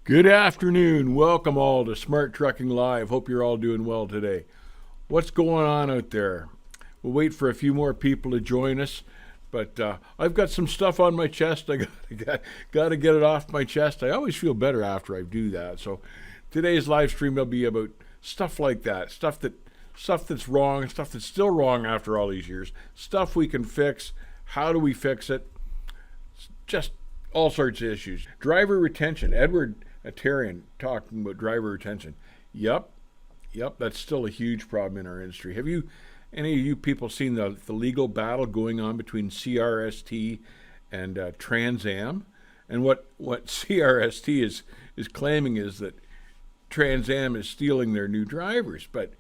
Good afternoon. Welcome all to Smart Trucking Live. Hope you're all doing well today. What's going on out there? We'll wait for a few more people to join us, but I've got some stuff on my chest. I got to get it off my chest. I always feel better after I do that. So today's live stream will be about stuff like that, stuff that's wrong, stuff that's still wrong after all these years, stuff we can fix. How do we fix it? Just all sorts of issues. Driver retention. Edward Atarian talking about driver retention. Yep, that's still a huge problem in our industry. Have any of you people seen the legal battle going on between CRST and Trans Am? And what CRST is claiming is that Trans Am is stealing their new drivers. But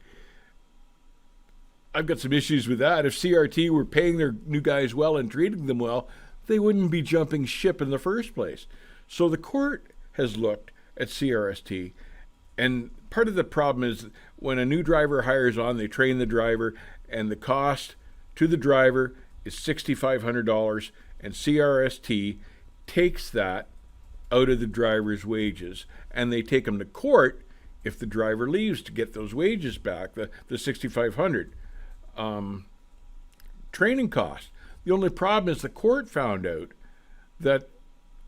I've got some issues with that. If CRT were paying their new guys well and treating them well, they wouldn't be jumping ship in the first place. So the court has looked at CRST, and part of the problem is when a new driver hires on, they train the driver, and the cost to the driver is $6,500, and CRST takes that out of the driver's wages, and they take them to court if the driver leaves to get those wages back, the $6,500 training cost. The only problem is the court found out that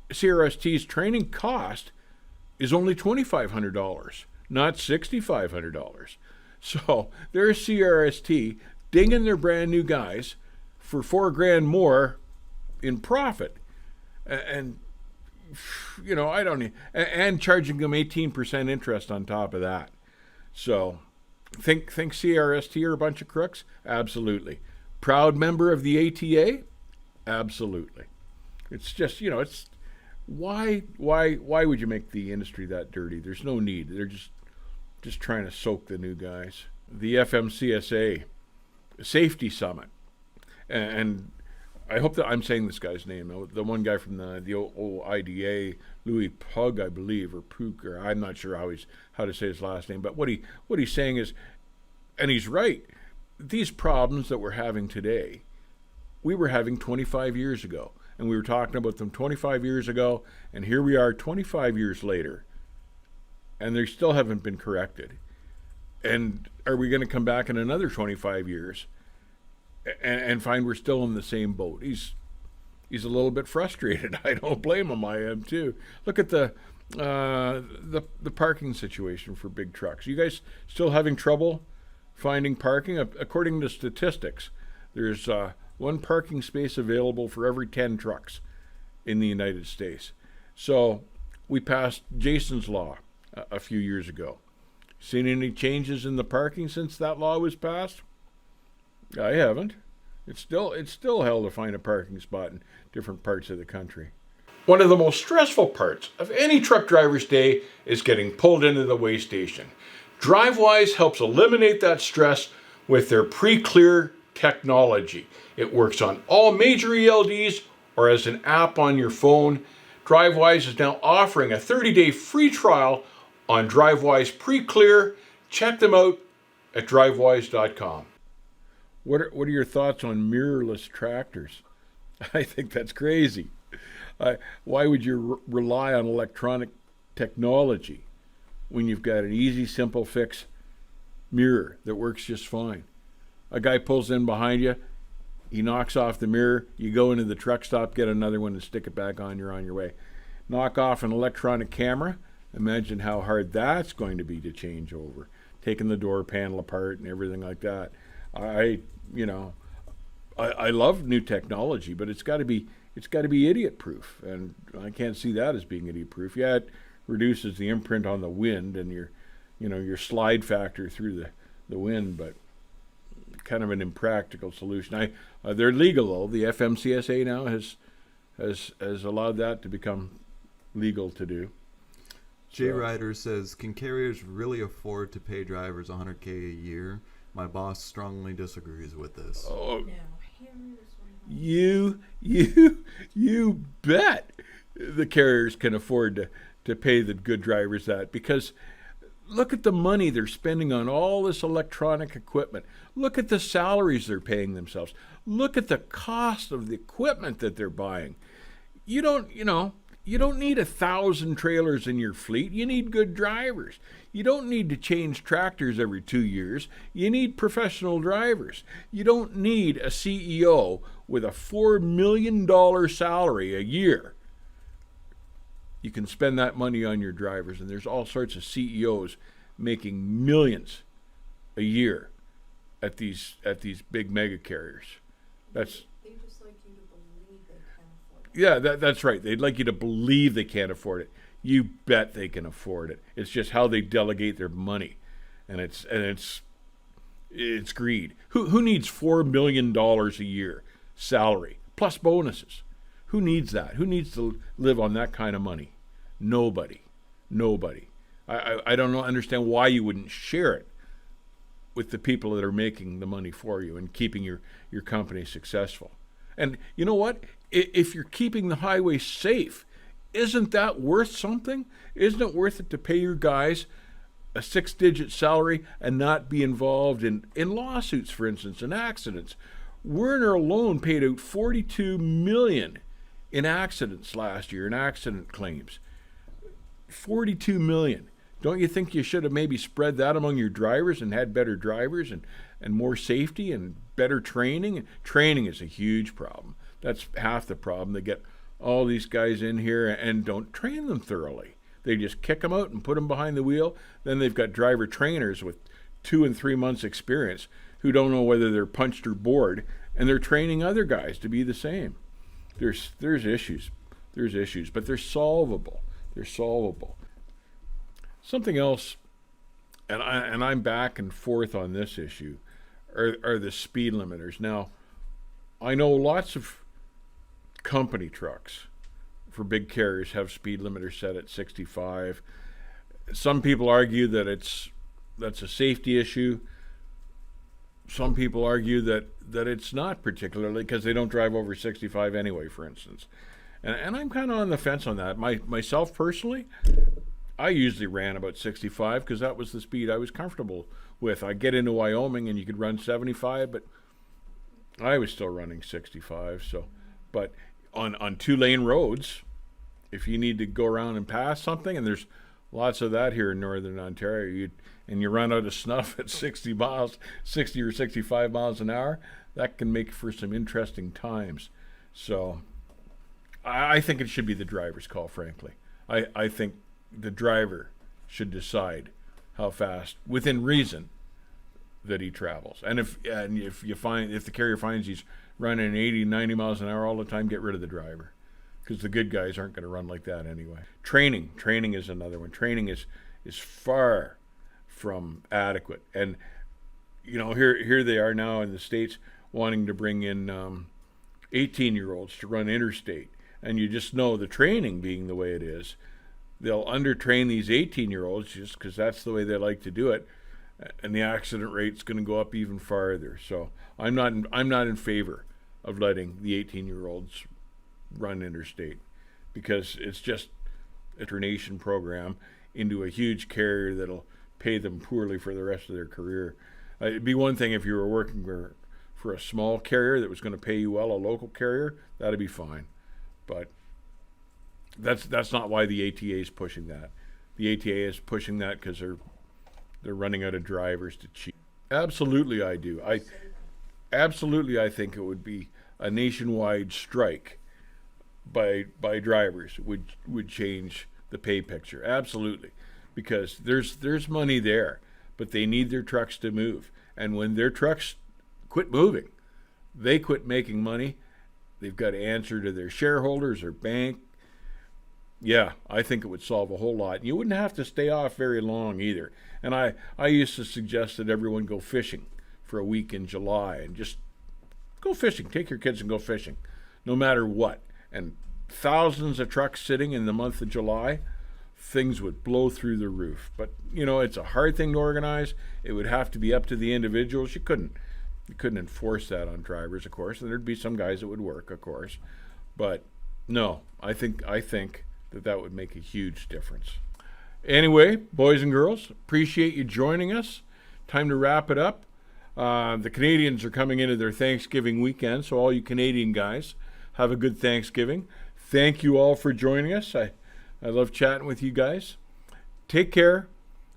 CRST's training cost is only $2,500, not $6,500. So there's CRST dinging their brand new guys for $4,000 more in profit, and I don't need, and charging them 18% interest on top of that. So think CRST are a bunch of crooks? Absolutely. Proud member of the ATA? Absolutely. It's just, it's why would you make the industry that dirty? There's no need. They're just trying to soak the new guys. The FMCSA Safety Summit, and I hope that I'm saying this guy's name. The one guy from the OIDA, Louis Pug, I believe, or Pug, or I'm not sure how to say his last name. But what he's saying is, and he's right. These problems that we're having today, we were having 25 years ago. And we were talking about them 25 years ago, and here we are 25 years later, and they still haven't been corrected. And are we going to come back in another 25 years and find we're still in the same boat? He's a little bit frustrated. I don't blame him. I am too. Look at the parking situation for big trucks. You guys still having trouble finding parking? According to statistics, there's one parking space available for every 10 trucks in the United States. So we passed Jason's Law a few years ago. Seen any changes in the parking since that law was passed? I haven't. It's still hell to find a parking spot in different parts of the country. One of the most stressful parts of any truck driver's day is getting pulled into the weigh station. DriveWise helps eliminate that stress with their pre-clear technology. It works on all major ELDs or as an app on your phone. DriveWise is now offering a 30-day free trial on DriveWise Pre-Clear. Check them out at drivewise.com. What are your thoughts on mirrorless tractors? I think that's crazy. Why would you rely on electronic technology when you've got an easy, simple fix mirror that works just fine? A guy pulls in behind you, he knocks off the mirror, you go into the truck stop, get another one and stick it back on, you're on your way. Knock off an electronic camera, imagine how hard that's going to be to change over. Taking the door panel apart and everything like that. I love new technology, but it's got to be idiot proof, and I can't see that as being idiot proof. Yeah, it reduces the imprint on the wind and your slide factor through the wind, but kind of an impractical solution. They're legal though. The FMCSA now has allowed that to become legal to do. Jay Ryder says, can carriers really afford to pay drivers $100K a year? My boss strongly disagrees with this. Oh, you bet the carriers can afford to pay the good drivers that, because look at the money they're spending on all this electronic equipment. Look at the salaries they're paying themselves. Look at the cost of the equipment that they're buying. You don't need 1,000 trailers in your fleet. You need good drivers. You don't need to change tractors every 2 years. You need professional drivers. You don't need a CEO with a $4 million salary a year. You can spend that money on your drivers, and there's all sorts of CEOs making millions a year at these big mega carriers. That's They just like you to believe they can afford it. Yeah, that's right. They'd like you to believe they can't afford it. You bet they can afford it. It's just how they delegate their money, and it's greed. Who needs $4 million a year salary plus bonuses? Who needs that? Who needs to live on that kind of money? Nobody. I don't understand why you wouldn't share it with the people that are making the money for you and keeping your company successful. And you know what? If you're keeping the highway safe, isn't that worth something? Isn't it worth it to pay your guys a 6-digit salary and not be involved in lawsuits, for instance, and accidents? Werner alone paid out $42 million in accidents last year, in accident claims. $42 million. Don't you think you should have maybe spread that among your drivers and had better drivers and more safety and better training? Training is a huge problem. That's half the problem. They get all these guys in here and don't train them thoroughly. They just kick them out and put them behind the wheel. Then they've got driver trainers with 2 and 3 months experience who don't know whether they're punched or bored, and they're training other guys to be the same. There's issues. There's issues, but they're solvable. They're solvable. Something else, and I'm back and forth on this issue, are the speed limiters. Now, I know lots of company trucks for big carriers have speed limiters set at 65. Some people argue that that's a safety issue. Some people argue that it's not, particularly because they don't drive over 65 anyway, for instance. And I'm kind of on the fence on that. Myself personally, I usually ran about 65 because that was the speed I was comfortable with. I get into Wyoming and you could run 75, but I was still running 65. So, but on 2-lane roads, if you need to go around and pass something, and there's lots of that here in Northern Ontario, and you run out of snuff at 60 or 65 miles an hour, that can make for some interesting times. So I think it should be the driver's call, frankly. I think the driver should decide how fast, within reason, that he travels. And if the carrier finds he's running 80, 90 miles an hour all the time, get rid of the driver, because the good guys aren't going to run like that anyway. Training is another one. Training is far from adequate. And here they are now in the States wanting to bring in 18-year-olds to run interstate. And you just know, the training being the way it is, they'll undertrain these 18-year-olds just because that's the way they like to do it, and the accident rate's going to go up even farther. So I'm not in favor of letting the 18-year-olds run interstate, because it's just a donation program into a huge carrier that'll pay them poorly for the rest of their career. It'd be one thing if you were working for a small carrier that was going to pay you well, a local carrier, that'd be fine. But that's not why the ATA is pushing that. The ATA is pushing that because they're running out of drivers to cheat. Absolutely, I do. I think it would be a nationwide strike by drivers would change the pay picture. Absolutely, because there's money there, but they need their trucks to move. And when their trucks quit moving, they quit making money. They've got to answer to their shareholders or bank. Yeah, I think it would solve a whole lot. You wouldn't have to stay off very long either. And I used to suggest that everyone go fishing for a week in July, and just go fishing. Take your kids and go fishing, no matter what. And thousands of trucks sitting in the month of July, things would blow through the roof. But, it's a hard thing to organize. It would have to be up to the individuals. You couldn't enforce that on drivers, of course, and there'd be some guys that would work, of course. But no, I think that would make a huge difference. Anyway, boys and girls, appreciate you joining us. Time to wrap it up. The Canadians are coming into their Thanksgiving weekend, so all you Canadian guys, have a good Thanksgiving. thank you all for joining us. I love chatting with you guys. Take care,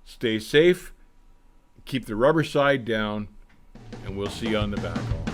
stay safe, keep the rubber side down, and we'll see you on the back haul.